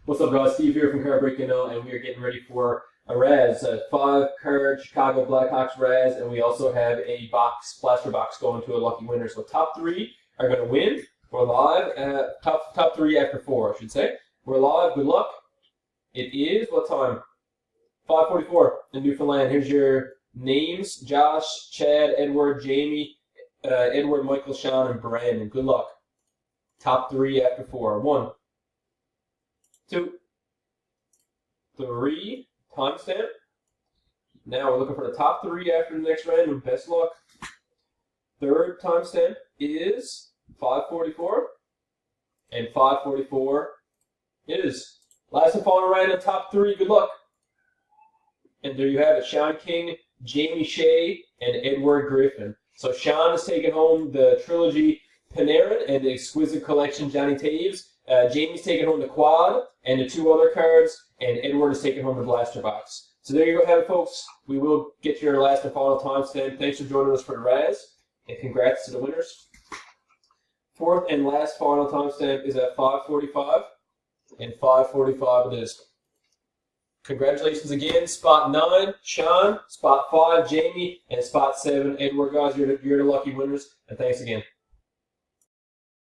What's up, guys? Steve here from Card Breaking Out, and we are getting ready for a Raz, a 5-card Chicago Blackhawks Raz, and we also have a blaster box going to a lucky winner. So top 3 are going to win. We're live. Top 3 after 4, I should say. We're live. Good luck. It is what time? 5:44 in Newfoundland. Here's your names: Josh, Chad, Edward, Jamie, Edward, Michael, Sean, and Brandon. Good luck. Top 3 after 4. 1, 2, 3. Timestamp. Now we're looking for the top 3 after the next random. Best luck. Third timestamp is 5:44, and 5:44 is last and final random. Top 3. Good luck. And there you have it: Sean King, Jamie Shea, and Edward Griffin. So Sean is taking home the trilogy Panarin and the Exquisite Collection Johnny Taves. Jamie's taking home the quad and the 2 other cards, and Edward is taking home the blaster box. So there you go, have it, folks. We will get your last and final timestamp. Thanks for joining us for the Raz, and congrats to the winners. Fourth and last final timestamp is at 5:45, and 5:45 it is. Congratulations again. Spot 9, Sean. Spot 5, Jamie. And spot 7, Edward. Guys, you're the lucky winners. And thanks again.